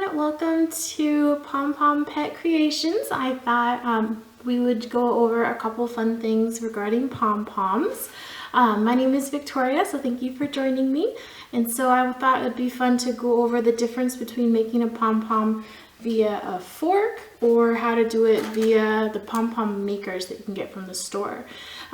everyone, welcome to Pompom Pet Creations. I thought we would go over a couple fun things regarding pom-poms. My name is Victoria, so thank you for joining me. And so I thought it would be fun to go over the difference between making a pom-pom via a fork or how to do it via the pom-pom makers that you can get from the store.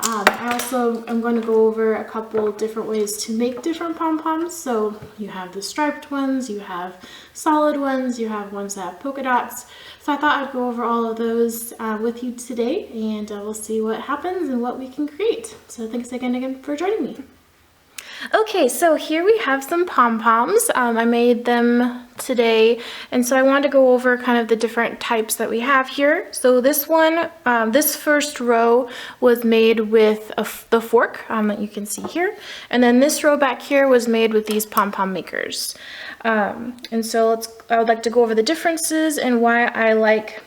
I also am going to go over a couple different ways to make different pom-poms. So you have the striped ones, you have solid ones, you have ones that have polka dots. So I thought I'd go over all of those with you today, and we'll see what happens and what we can create. So thanks again for joining me. Okay, so here we have some pom-poms. I made them today, and so I wanted to go over kind of the different types that we have here. So this one, this first row was made with the fork that you can see here, and then this row back here was made with these pom-pom makers. And so I would like to go over the differences and why I like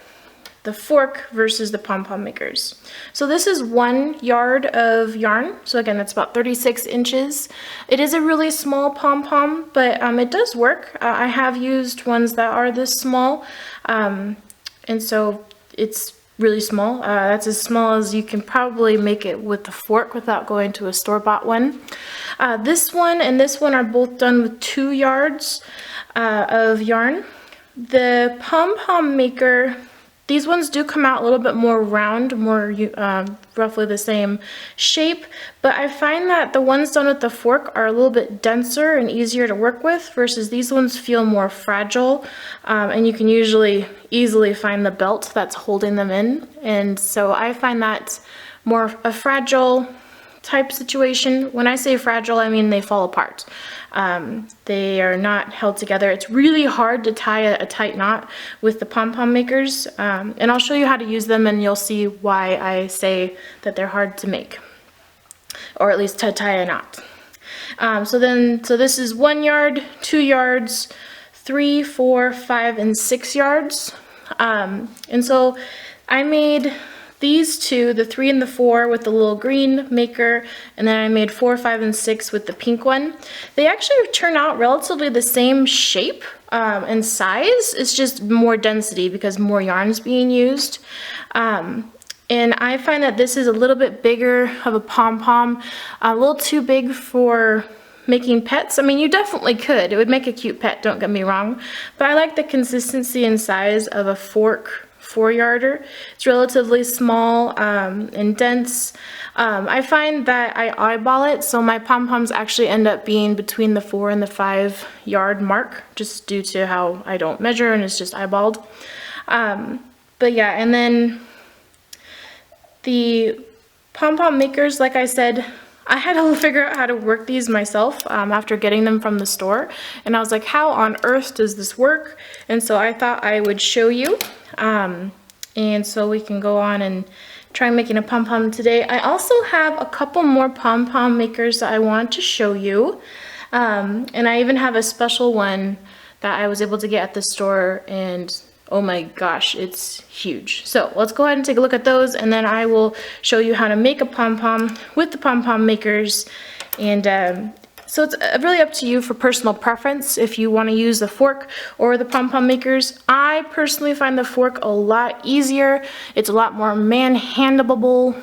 the fork versus the pom-pom makers. So this is 1 yard of yarn. So again, that's about 36 inches. It is a really small pom-pom, but it does work. I have used ones that are this small, and so it's really small. That's as small as you can probably make it with the fork without going to a store-bought one. This one and this one are both done with 2 yards of yarn. The pom-pom maker, these ones do come out a little bit more round, more roughly the same shape, but I find that the ones done with the fork are a little bit denser and easier to work with versus these ones feel more fragile, and you can usually easily find the belt that's holding them in, and so I find that more a fragile type situation. When I say fragile, I mean they fall apart. They are not held together. It's really hard to tie a tight knot with the pom-pom makers, and I'll show you how to use them and you'll see why I say that they're hard to make, or at least to tie a knot. So this is 1 yard, 2 yards, 3, 4, 5, and 6 yards. And so I made these two, the 3 and the 4 with the little green maker, and then I made 4, 5, and 6 with the pink one. They actually turn out relatively the same shape and size. It's just more density because more yarn is being used. And I find that this is a little bit bigger of a pom-pom, a little too big for making pets. I mean, you definitely could. It would make a cute pet, don't get me wrong. But I like the consistency and size of a fork 4-yarder. It's relatively small and dense. I find that I eyeball it, so my pom-poms actually end up being between the 4 and the 5 yard mark, just due to how I don't measure and it's just eyeballed. But yeah, and then the pom-pom makers, like I said, I had to figure out how to work these myself after getting them from the store, and I was like, how on earth does this work? And so I thought I would show you, and so we can go on and try making a pom-pom today. I also have a couple more pom-pom makers that I want to show you, and I even have a special one that I was able to get at the store, and oh my gosh, it's huge. So let's go ahead and take a look at those, and then I will show you how to make a pom-pom with the pom-pom makers. And so it's really up to you for personal preference if you want to use the fork or the pom-pom makers. I personally find the fork a lot easier. It's a lot more manhandleable.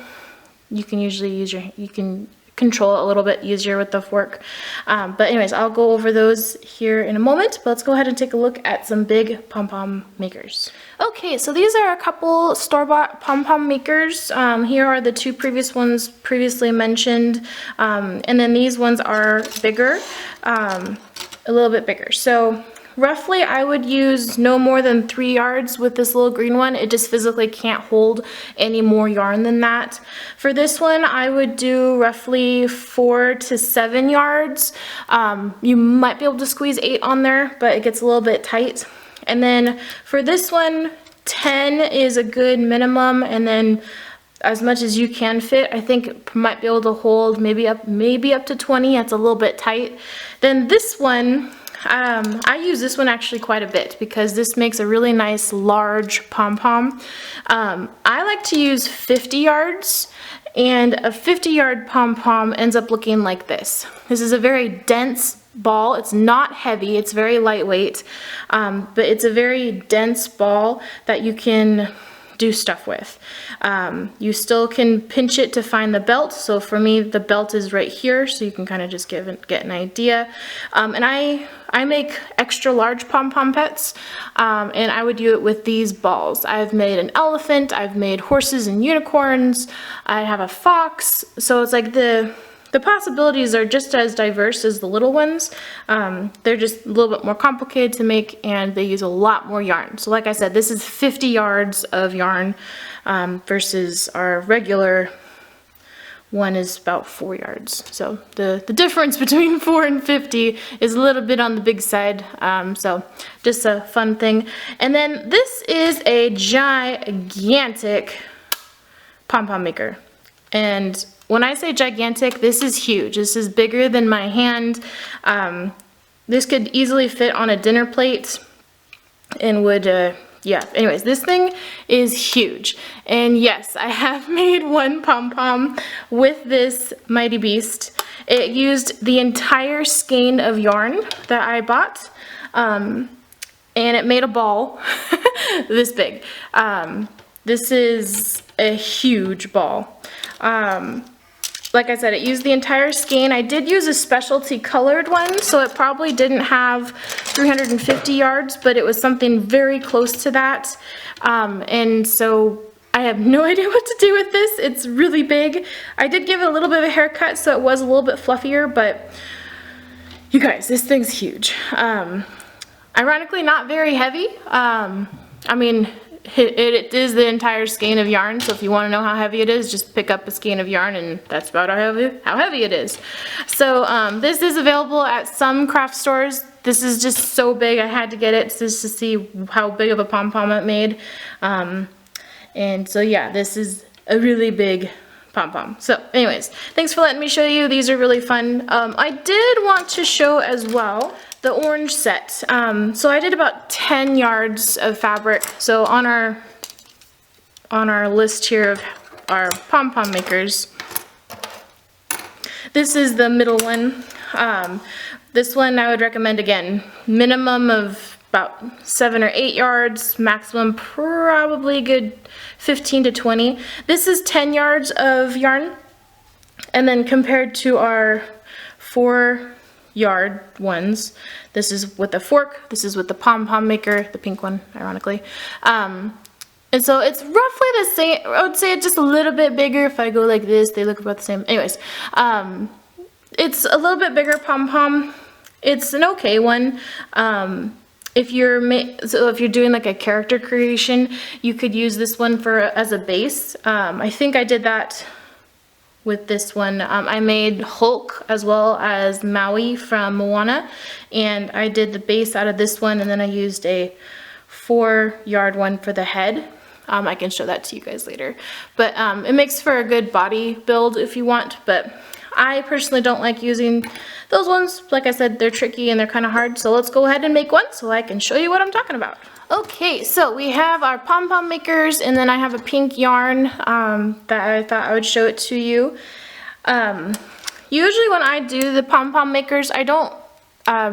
You can usually you can control it a little bit easier with the fork. But anyways, I'll go over those here in a moment, but let's go ahead and take a look at some big pom-pom makers. Okay, so these are a couple store-bought pom-pom makers. Here are the 2 previous ones previously mentioned, and then these ones are bigger, a little bit bigger. So roughly, I would use no more than 3 yards with this little green one. It just physically can't hold any more yarn than that. For this one, I would do roughly 4 to 7 yards. You might be able to squeeze 8 on there, but it gets a little bit tight. And then for this one, 10 is a good minimum, and then as much as you can fit. I think it might be able to hold maybe up to 20. That's a little bit tight. Then this one, I use this one actually quite a bit because this makes a really nice large pom-pom. I like to use 50 yards, and a 50-yard pom-pom ends up looking like this. This is a very dense ball. It's not heavy, it's very lightweight, but it's a very dense ball that you can do stuff with. You still can pinch it to find the belt. So for me, the belt is right here, so you can kind of just get an idea. And I make extra large pom-pom pets, and I would do it with these balls. I've made an elephant, I've made horses and unicorns, I have a fox, so it's like the possibilities are just as diverse as the little ones. They're just a little bit more complicated to make, and they use a lot more yarn. So like I said, this is 50 yards of yarn versus our regular one is about 4 yards. So the difference between 4 and 50 is a little bit on the big side. So just a fun thing. And then this is a gigantic pom-pom maker. And when I say gigantic, this is huge. This is bigger than my hand. This could easily fit on a dinner plate and would, yeah. Anyways, this thing is huge. And yes, I have made one pom-pom with this mighty beast. It used the entire skein of yarn that I bought, and it made a ball this big. This is a huge ball. Like I said, it used the entire skein. I did use a specialty colored one, so it probably didn't have 350 yards, but it was something very close to that. And so I have no idea what to do with this. It's really big. I did give it a little bit of a haircut, so it was a little bit fluffier, but you guys, this thing's huge. Ironically, not very heavy. I mean, it is the entire skein of yarn, so if you want to know how heavy it is, just pick up a skein of yarn and that's about how heavy it is. So this is available at some craft stores. This is just so big, I had to get it just to see how big of a pom-pom it made. And so yeah, this is a really big pom-pom. So anyways, thanks for letting me show you. These are really fun. I did want to show as well the orange set. So I did about 10 yards of fabric. So on our list here of our pom-pom makers, this is the middle one. This one I would recommend, again, minimum of about 7 or 8 yards, maximum probably good 15 to 20. This is 10 yards of yarn, and then compared to our 4-yard ones, this is with a fork, this is with the pom-pom maker, the pink one, ironically. And so it's roughly the same. I would say it's just a little bit bigger. If I go like this, they look about the same. Anyways, it's a little bit bigger pom-pom. It's an okay one. If you're doing like a character creation, you could use this one as a base. I think I did that with this one. I made Hulk as well as Maui from Moana, and I did the base out of this one, and then I used a 4-yard one for the head. I can show that to you guys later, but it makes for a good body build if you want, but I personally don't like using those ones. Like I said, they're tricky and they're kind of hard, so let's go ahead and make one so I can show you what I'm talking about. Okay, so we have our pom-pom makers, and then I have a pink yarn that I thought I would show it to you. Usually when I do the pom-pom makers, I don't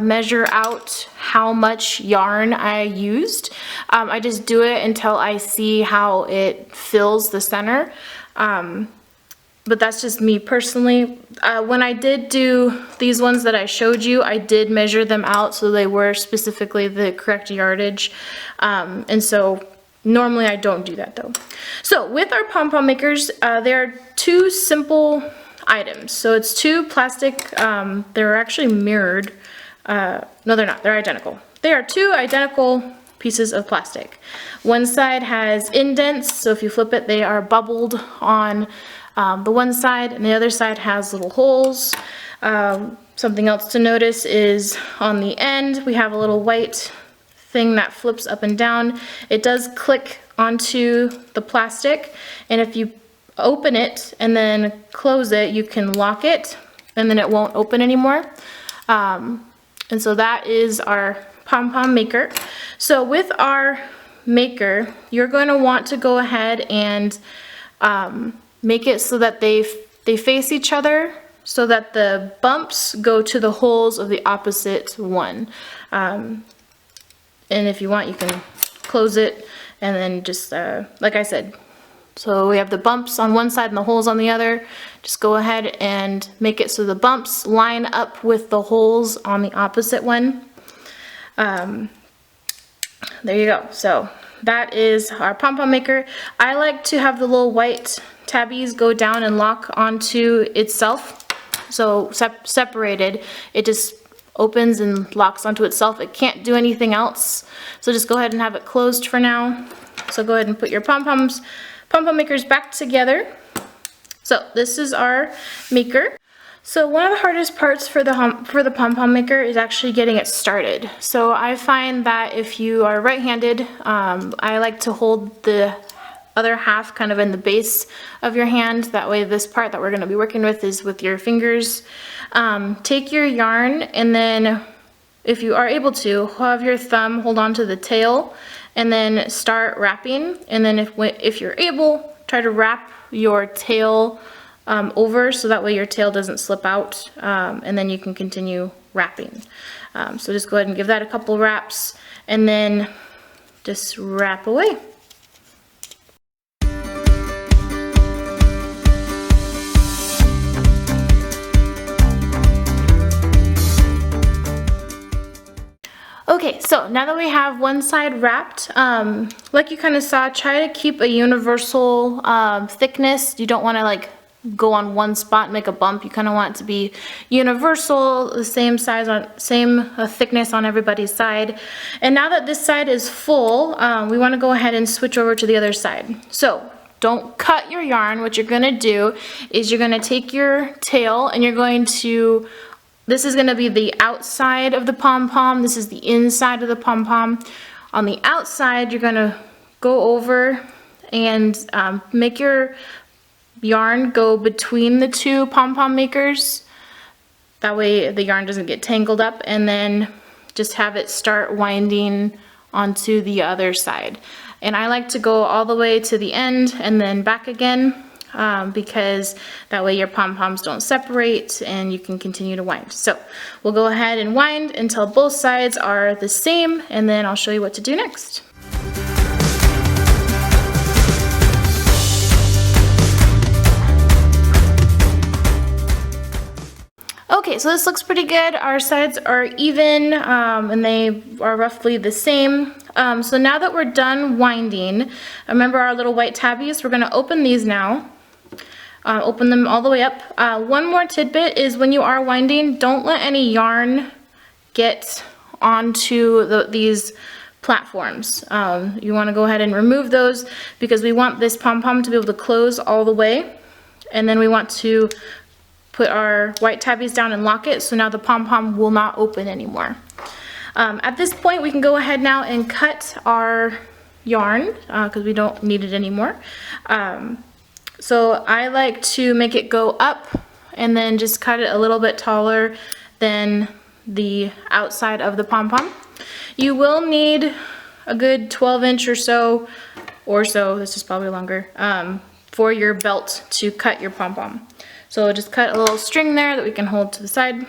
measure out how much yarn I used. I just do it until I see how it fills the center. But that's just me personally. When I did do these ones that I showed you, I did measure them out so they were specifically the correct yardage. And so normally I don't do that though. So with our pom-pom makers, there are 2 simple items. So it's 2 plastic, they're actually mirrored. No, they're not, they're identical. They are 2 identical pieces of plastic. One side has indents, so if you flip it, they are bubbled on the one side, and the other side has little holes. Something else to notice is on the end we have a little white thing that flips up and down. It does click onto the plastic, and if you open it and then close it, you can lock it and then it won't open anymore. And so that is our pom-pom maker. So with our maker, you're going to want to go ahead and make it so that they face each other. so that the bumps go to the holes of the opposite one. And if you want, you can close it and then just, like I said, so we have the bumps on one side and the holes on the other. Just go ahead and make it so the bumps line up with the holes on the opposite one. There you go. So that is our pom-pom maker. I like to have the little white tabbies go down and lock onto itself. So separated, it just opens and locks onto itself. It can't do anything else. So just go ahead and have it closed for now. So go ahead and put your pom-pom makers back together. So this is our maker. So one of the hardest parts for the pom-pom maker is actually getting it started. So I find that if you are right-handed, I like to hold the other half kind of in the base of your hand. That way this part that we're going to be working with is with your fingers. Take your yarn and then, if you are able to, have your thumb hold on to the tail and then start wrapping. And then if you're able, try to wrap your tail over so that way your tail doesn't slip out, and then you can continue wrapping. So just go ahead and give that a couple wraps and then just wrap away. Okay, so now that we have one side wrapped, like you kind of saw, try to keep a universal thickness. You don't want to like go on one spot and make a bump. You kind of want it to be universal, the same size same thickness on everybody's side. And now that this side is full, we want to go ahead and switch over to the other side. So don't cut your yarn. What you're going to do is you're going to take your tail and you're going to, this is going to be the outside of the pom-pom. This is the inside of the pom-pom. On the outside, you're going to go over and make your yarn go between the two pom-pom makers. That way the yarn doesn't get tangled up, and then just have it start winding onto the other side. And I like to go all the way to the end and then back again, because that way your pom-poms don't separate and you can continue to wind. So we'll go ahead and wind until both sides are the same, and then I'll show you what to do next. Okay, so this looks pretty good. Our sides are even, and they are roughly the same. So now that we're done winding, remember our little white tabbies? We're gonna open these now. Open them all the way up. One more tidbit is when you are winding, don't let any yarn get onto these platforms. You wanna go ahead and remove those because we want this pom-pom to be able to close all the way. And then we want to put our white tabbies down and lock it, so now the pom-pom will not open anymore. At this point, we can go ahead now and cut our yarn because we don't need it anymore. So I like to make it go up and then just cut it a little bit taller than the outside of the pom-pom. You will need a good 12-inch or so, this is probably longer, for your belt to cut your pom-pom. So just cut a little string there that we can hold to the side.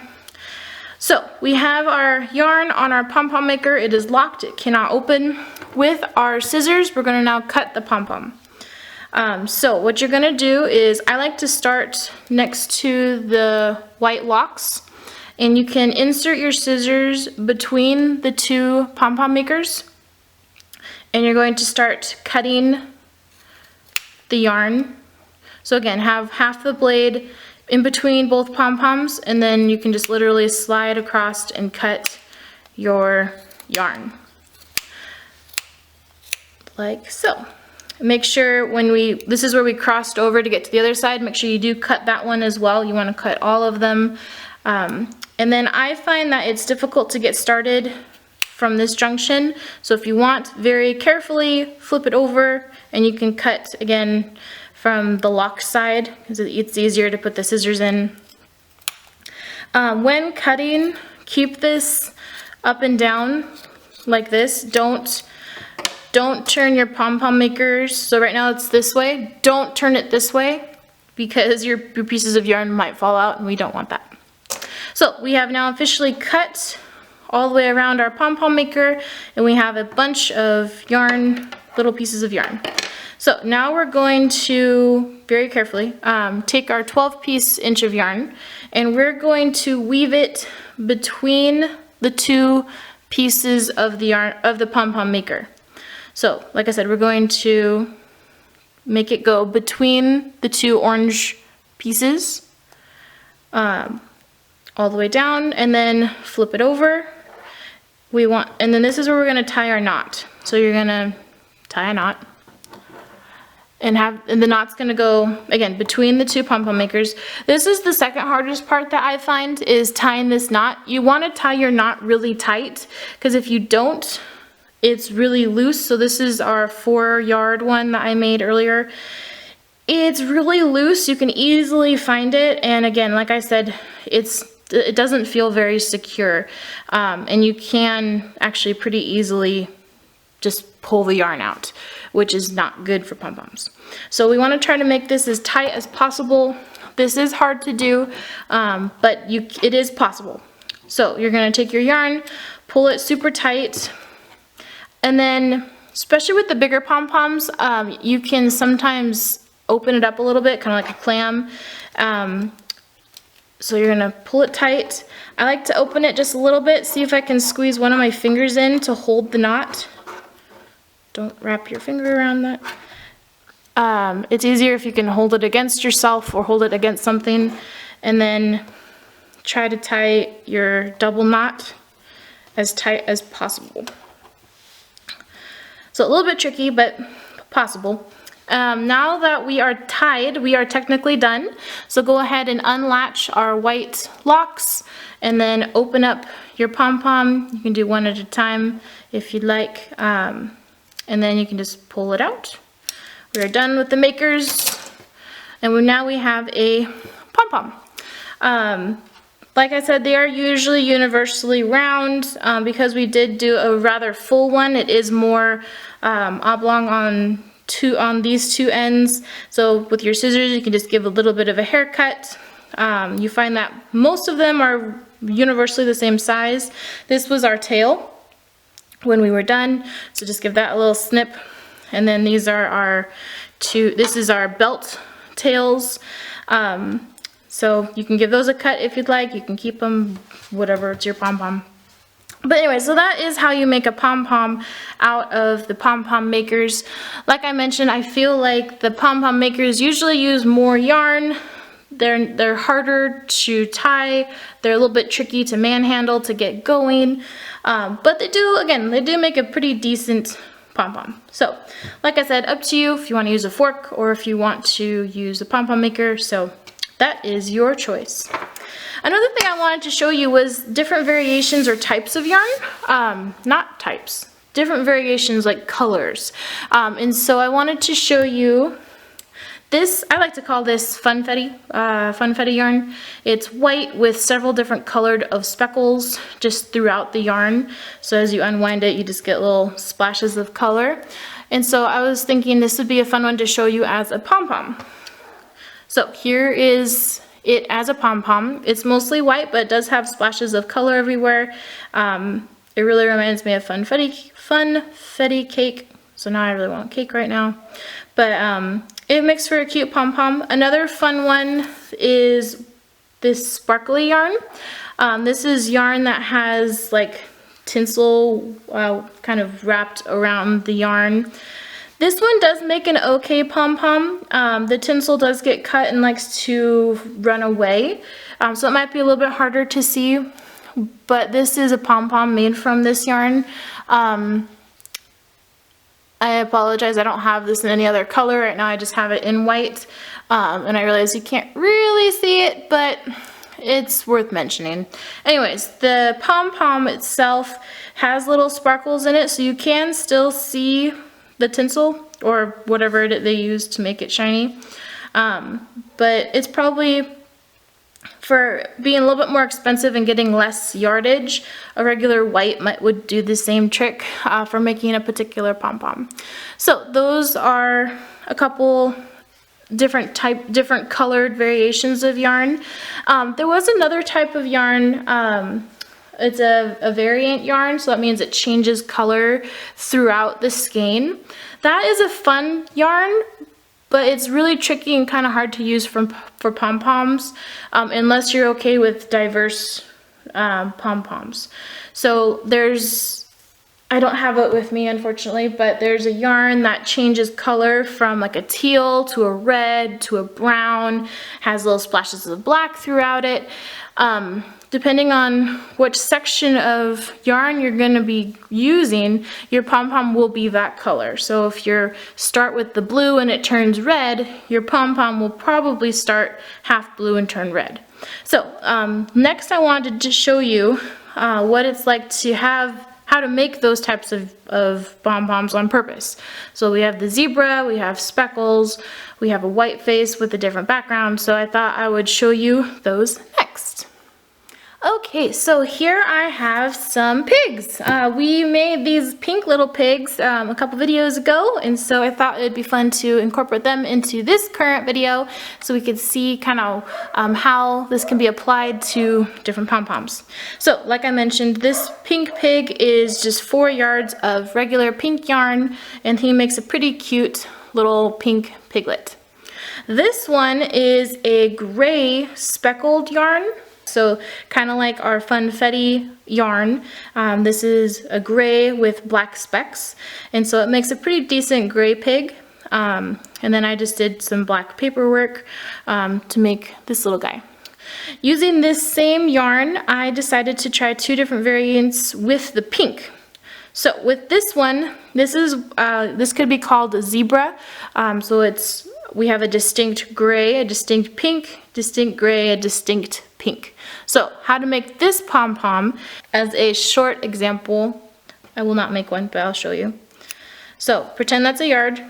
So we have our yarn on our pom-pom maker. It is locked, it cannot open. With our scissors, we're gonna now cut the pom-pom. So what you're gonna do is, I like to start next to the white locks, and you can insert your scissors between the two pom-pom makers, and you're going to start cutting the yarn. So again, have half the blade in between both pom-poms, and then you can just literally slide across and cut your yarn. Like so. Make sure this is where we crossed over to get to the other side, make sure you do cut that one as well. You want to cut all of them. And then I find that it's difficult to get started from this junction. So if you want, very carefully flip it over, and you can cut again from the lock side because it's easier to put the scissors in. When cutting, keep this up and down like this. Don't turn your pom-pom makers. So right now it's this way. Don't turn it this way because your pieces of yarn might fall out and we don't want that. So we have now officially cut all the way around our pom-pom maker, and we have a bunch of yarn, little pieces of yarn. So now we're going to, very carefully, take our 12-piece inch of yarn, and we're going to weave it between the two pieces of the yarn, of the pom-pom maker. So, like I said, we're going to make it go between the two orange pieces, all the way down, and then flip it over. And then this is where we're gonna tie our knot. So you're gonna tie a knot, and the knot's gonna go, again, between the two pom-pom makers. This is the second hardest part that I find, is tying this knot. You wanna tie your knot really tight, because if you don't, it's really loose. So this is our 4-yard one that I made earlier. It's really loose, you can easily find it, and again, like I said, it doesn't feel very secure, and you can actually pretty easily just pull the yarn out, which is not good for pom-poms. So we want to try to make this as tight as possible. This is hard to do, but it is possible. So you're going to take your yarn, pull it super tight, and then, especially with the bigger pom-poms, you can sometimes open it up a little bit, kind of like a clam. So you're gonna pull it tight. I like to open it just a little bit, see if I can squeeze one of my fingers in to hold the knot. Don't wrap your finger around that. It's easier if you can hold it against yourself or hold it against something, and then try to tie your double knot as tight as possible. So a little bit tricky, but possible. Now that we are tied, we are technically done. So go ahead and unlatch our white locks, and then open up your pom-pom. You can do one at a time if you'd like, and then you can just pull it out. We are done with the makers, and now we have a pom-pom. Like I said, they are usually universally round. Because we did do a rather full one, it is more oblong on these two ends. So with your scissors, you can just give a little bit of a haircut. You find that most of them are universally the same size. This was our tail when we were done, so just give that a little snip. And then these are our this is our belt tails. So you can give those a cut if you'd like. You can keep them, whatever, it's your pom-pom. But anyway, so that is how you make a pom-pom out of the pom-pom makers. Like I mentioned, I feel like the pom-pom makers usually use more yarn. They're harder to tie. They're a little bit tricky to manhandle to get going. But they do make a pretty decent pom-pom. So, like I said, up to you if you want to use a fork or if you want to use a pom-pom maker. So that is your choice. Another thing I wanted to show you was different variations or types of yarn. Not types, different variations like colors. And so I wanted to show you this. I like to call this funfetti yarn. It's white with several different colored of speckles just throughout the yarn. So as you unwind it, you just get little splashes of color. And so I was thinking this would be a fun one to show you as a pom-pom. So here is it as a pom-pom. It's mostly white, but it does have splashes of color everywhere. It really reminds me of funfetti cake. So now I really want cake right now. But it makes for a cute pom-pom. Another fun one is this sparkly yarn. This is yarn that has like tinsel kind of wrapped around the yarn. This one does make an okay pom-pom. The tinsel does get cut and likes to run away, so it might be a little bit harder to see, but this is a pom-pom made from this yarn. I apologize, I don't have this in any other color. Right now I just have it in white, and I realize you can't really see it, but it's worth mentioning. Anyways, the pom-pom itself has little sparkles in it, so you can still see the tinsel or whatever they use to make it shiny. But it's probably, for being a little bit more expensive and getting less yardage, a regular white would do the same trick for making a particular pom-pom. So those are a couple different colored variations of yarn. There was another type of yarn. It's a variant yarn, so that means it changes color throughout the skein. That is a fun yarn, but it's really tricky and kind of hard to use for pom-poms, unless you're okay with diverse pom-poms. So I don't have it with me, unfortunately, but there's a yarn that changes color from like a teal to a red to a brown, has little splashes of black throughout it. Depending on which section of yarn you're going to be using, your pom-pom will be that color. So if you start with the blue and it turns red, your pom-pom will probably start half blue and turn red. So next I wanted to show you what it's like to how to make those types of pom-poms on purpose. So we have the zebra, we have speckles, we have a white face with a different background, so I thought I would show you those next. Okay, so here I have some pigs. We made these pink little pigs a couple videos ago, and so I thought it'd be fun to incorporate them into this current video so we could see kind of how this can be applied to different pom-poms. So like I mentioned, this pink pig is just 4 yards of regular pink yarn, and he makes a pretty cute little pink piglet. This one is a gray speckled yarn. So kind of like our funfetti yarn. This is a gray with black specks, and so it makes a pretty decent gray pig. And then I just did some black paperwork to make this little guy. Using this same yarn, I decided to try 2 different variants with the pink. So with this one, this could be called a zebra. We have a distinct gray, a distinct pink, distinct gray, a distinct pink. So how to make this pom-pom, as a short example, I will not make one, but I'll show you. So pretend that's a yard.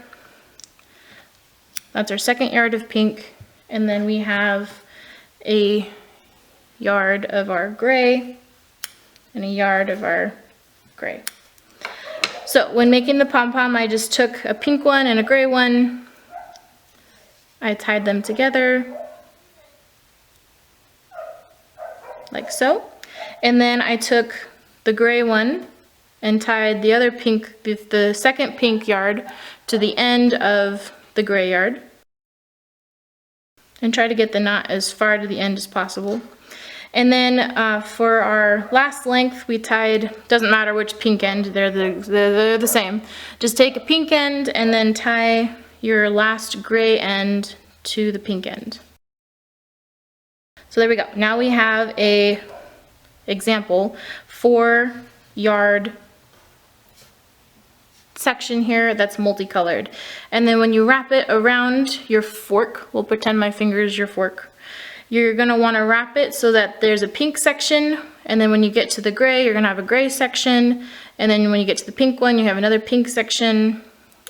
That's our second yard of pink, and then we have a yard of our gray and a yard of our gray. So when making the pom-pom, I just took a pink one and a gray one. I tied them together like so, and then I took the gray one and tied the other pink, the second pink yard to the end of the gray yard, and try to get the knot as far to the end as possible. And then for our last length, we tied, doesn't matter which pink end, they're the same. Just take a pink end and then tie your last gray end to the pink end. So there we go. Now we have a example 4 yard section here that's multicolored. And then when you wrap it around your fork, we'll pretend my finger is your fork, you're gonna wanna wrap it so that there's a pink section, and then when you get to the gray, you're gonna have a gray section, and then when you get to the pink one, you have another pink section,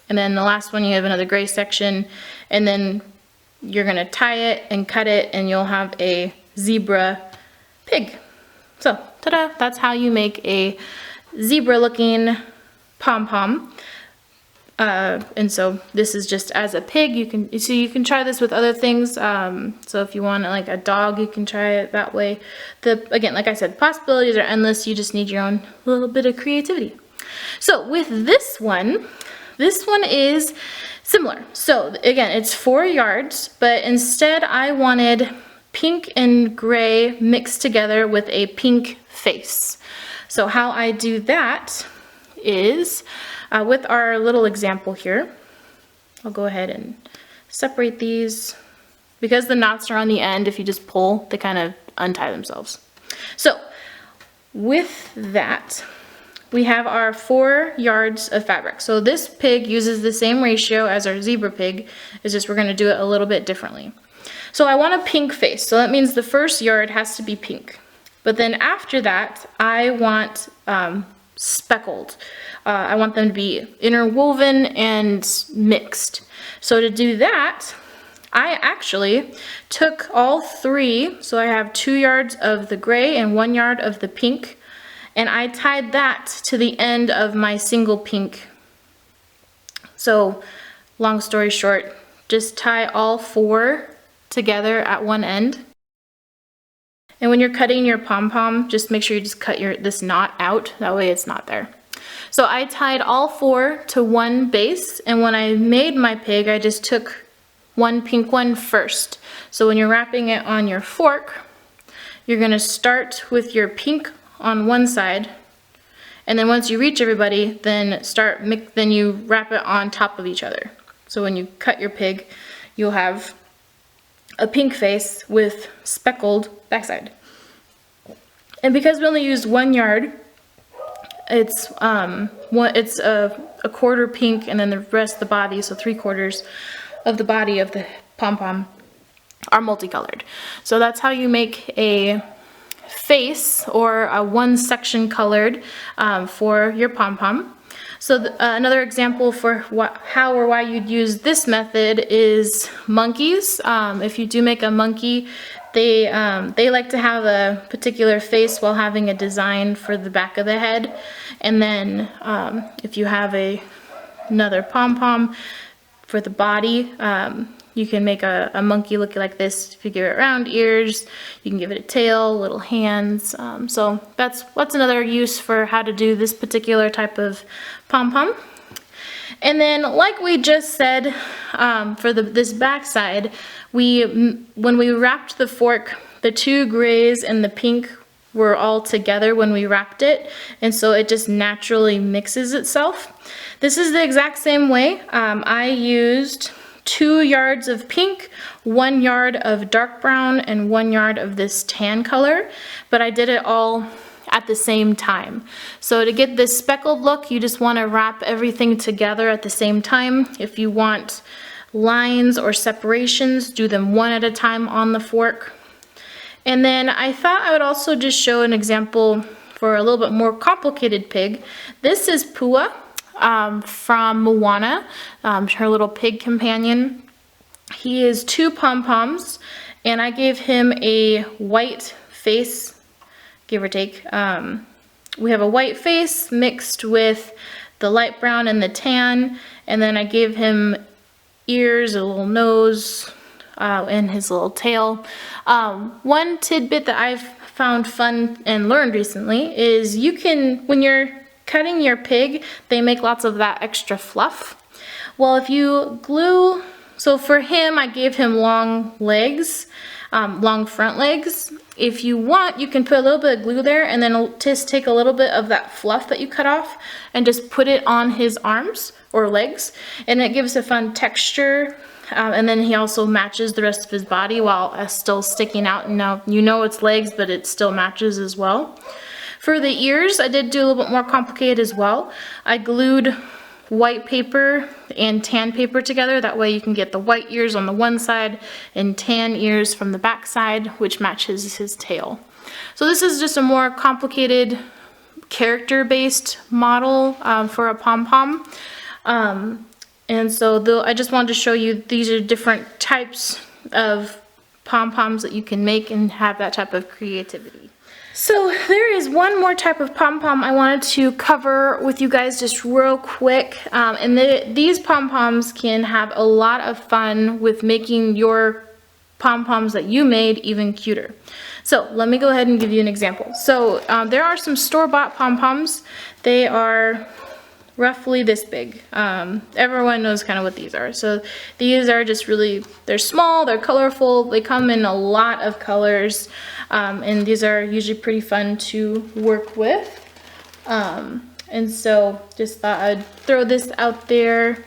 and then the last one you have another gray section, and then you're gonna tie it and cut it, and you'll have a zebra pig. So, ta-da, that's how you make a zebra looking pom-pom. And so this is just as a pig. You can try this with other things. So if you want like a dog, you can try it that way. Again, like I said, possibilities are endless. You just need your own little bit of creativity. So with this one is similar. So again, it's 4 yards, but instead I wanted pink and gray mixed together with a pink face. So how I do that is with our little example here, I'll go ahead and separate these. Because the knots are on the end, if you just pull, they kind of untie themselves. So with that, we have our 4 yards of fabric. So this pig uses the same ratio as our zebra pig, it's just we're gonna do it a little bit differently. So I want a pink face, so that means the first yard has to be pink. But then after that, I want speckled. I want them to be interwoven and mixed. So to do that, I actually took all 3, so I have 2 yards of the gray and 1 yard of the pink, and I tied that to the end of my single pink. So long story short, just tie all 4 together at one end. And when you're cutting your pom-pom, just make sure you just cut this knot out, that way it's not there. So I tied all 4 to one base, and when I made my pig, I just took one pink one first. So when you're wrapping it on your fork, you're gonna start with your pink on one side, and then once you reach everybody, then you wrap it on top of each other. So when you cut your pig, you'll have a pink face with speckled backside. And because we only used 1 yard, it's a quarter pink, and then the rest of the body, so 3/4 of the body of the pom-pom are multicolored. So that's how you make a face, or a one section colored for your pom-pom. So another example for how or why you'd use this method is monkeys. If you do make a monkey, they like to have a particular face while having a design for the back of the head. And then if you have another pom-pom for the body, you can make a monkey look like this. If you give it round ears, you can give it a tail, little hands. So that's another use for how to do this particular type of pom-pom. And then, like we just said, for this back side, when we wrapped the fork, the 2 grays and the pink were all together when we wrapped it, and so it just naturally mixes itself. This is the exact same way. I used 2 yards of pink, 1 yard of dark brown, and 1 yard of this tan color, but I did it all at the same time. So to get this speckled look, you just want to wrap everything together at the same time. If you want lines or separations, do them one at a time on the fork. And then I thought I would also just show an example for a little bit more complicated pig. This is Pua from Moana, her little pig companion. He is 2 pom-poms, and I gave him a white face, give or take. We have a white face mixed with the light brown and the tan, and then I gave him ears, a little nose, and his little tail. One tidbit that I've found fun and learned recently is you can, when you're cutting your pig, they make lots of that extra fluff. Well, if you glue, so for him, I gave him long legs, long front legs. If you want, you can put a little bit of glue there, and then just take a little bit of that fluff that you cut off and just put it on his arms or legs, and it gives a fun texture. And then he also matches the rest of his body while still sticking out. And now you know it's legs, but it still matches as well. For the ears, I did do a little bit more complicated as well. I glued white paper and tan paper together. That way you can get the white ears on the one side and tan ears from the back side, which matches his tail. So this is just a more complicated character-based model for a pom-pom. And so I just wanted to show you these are different types of pom-poms that you can make and have that type of creativity. So there is one more type of pom-pom I wanted to cover with you guys just real quick. These pom-poms can have a lot of fun with making your pom-poms that you made even cuter. So let me go ahead and give you an example. So there are some store-bought pom-poms. They are roughly this big. Everyone knows kind of what these are. So these are just really, they're small, they're colorful, they come in a lot of colors, and these are usually pretty fun to work with. And so just thought I'd throw this out there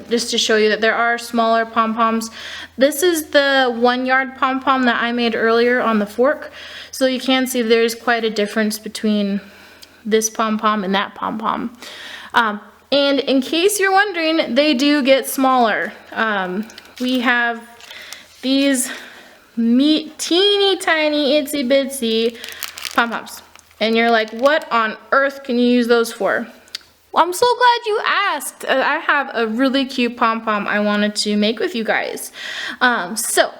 just to show you that there are smaller pom-poms. This is the 1 yard pom-pom that I made earlier on the fork. So you can see there's quite a difference between this pom-pom and that pom-pom. And in case you're wondering, they do get smaller. We have these teeny tiny itsy bitsy pom-poms. And you're like, what on earth can you use those for? Well, I'm so glad you asked. I have a really cute pom-pom I wanted to make with you guys. So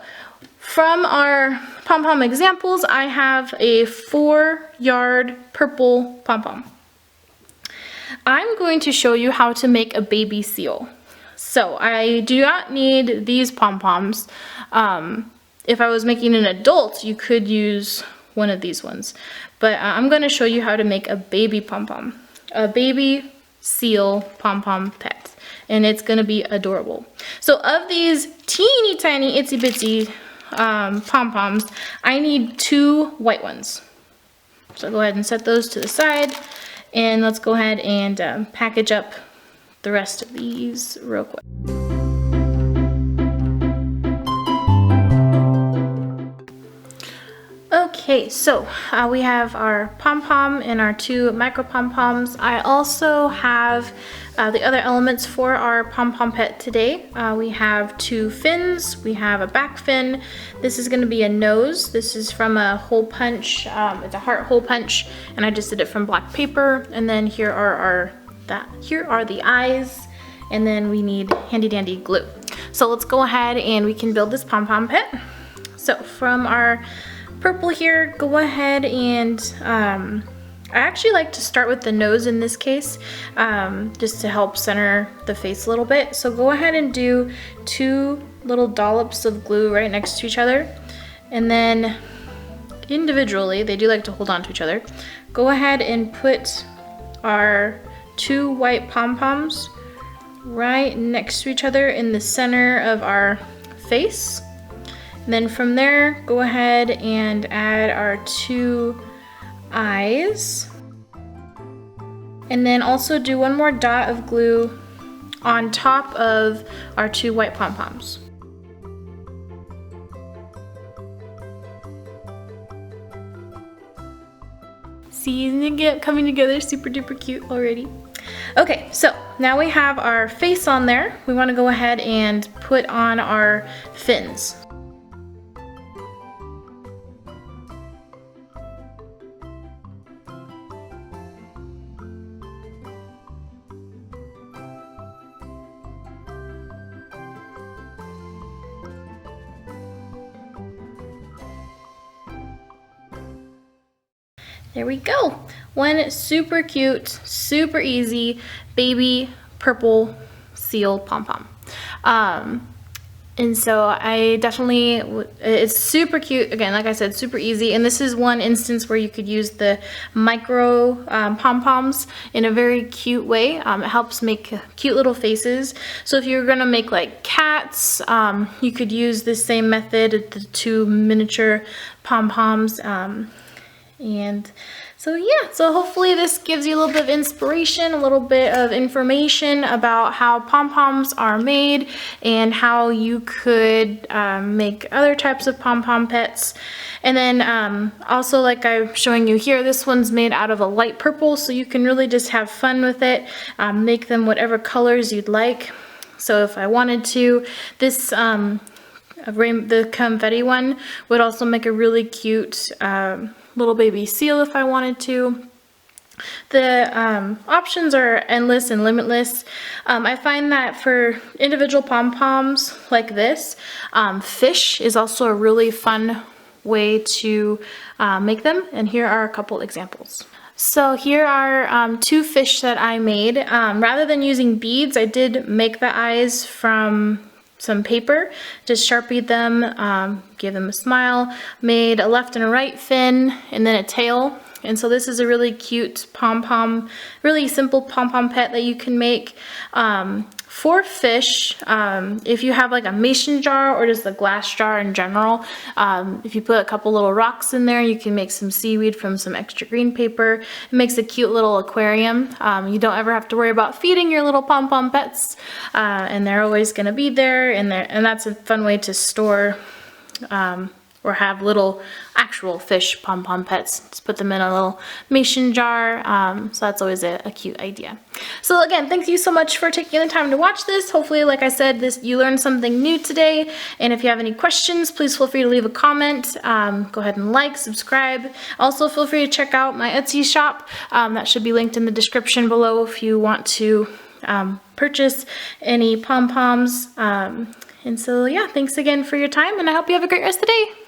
from our pom-pom examples, I have a 4 yard purple pom-pom. I'm going to show you how to make a baby seal. So I do not need these pom-poms. If I was making an adult, you could use one of these ones. But I'm going to show you how to make a baby pom-pom. A baby seal pom-pom pet. And it's going to be adorable. So of these teeny tiny itsy bitsy pom-poms, I need 2 white ones. So go ahead and set those to the side. And let's go ahead and package up the rest of these real quick. Okay, so we have our pom-pom and our 2 micro pom-poms. I also have the other elements for our pom-pom pet today. We have 2 fins, we have a back fin. This is gonna be a nose. This is from a hole punch, it's a heart hole punch, and I just did it from black paper. And then here are the eyes, and then we need handy dandy glue. So let's go ahead and we can build this pom-pom pet. So from our purple here, go ahead and I actually like to start with the nose in this case, just to help center the face a little bit. So go ahead and do 2 little dollops of glue right next to each other, and then individually, they do like to hold on to each other, go ahead and put our 2 white pom-poms right next to each other in the center of our face. And then from there, go ahead and add our 2 eyes. And then also do 1 more dot of glue on top of our 2 white pom-poms. See, isn't it coming together super duper cute already? Okay, so now we have our face on there. We want to go ahead and put on our fins. There we go. 1 super cute, super easy baby purple seal pom-pom. And so I definitely, it's super cute. Again, like I said, super easy. And this is one instance where you could use the micro pom-poms in a very cute way. It helps make cute little faces. So if you're gonna make like cats, you could use this same method, the 2 miniature pom-poms. And so yeah, so hopefully this gives you a little bit of inspiration, a little bit of information about how pom-poms are made and how you could make other types of pom-pom pets. And then also, like I'm showing you here, this one's made out of a light purple, so you can really just have fun with it, make them whatever colors you'd like. So if I wanted to, this the confetti one would also make a really cute little baby seal if I wanted to. The options are endless and limitless. I find that for individual pom-poms like this, fish is also a really fun way to make them, and here are a couple examples. So here are 2 fish that I made. Rather than using beads, I did make the eyes from some paper, just sharpied them, gave them a smile, made a left and a right fin, and then a tail. And so this is a really cute pom-pom, really simple pom-pom pet that you can make. For fish, if you have like a mason jar or just a glass jar in general, if you put a couple little rocks in there, you can make some seaweed from some extra green paper. It makes a cute little aquarium. You don't ever have to worry about feeding your little pom-pom pets, and they're always gonna be there, and that's a fun way to store or have little actual fish pom-pom pets. Just put them in a little mason jar. So that's always a cute idea. So again, thank you so much for taking the time to watch this. Hopefully, like I said, you learned something new today. And if you have any questions, please feel free to leave a comment. Go ahead and like, subscribe. Also, feel free to check out my Etsy shop. That should be linked in the description below if you want to purchase any pom-poms. And so yeah, thanks again for your time, and I hope you have a great rest of the day.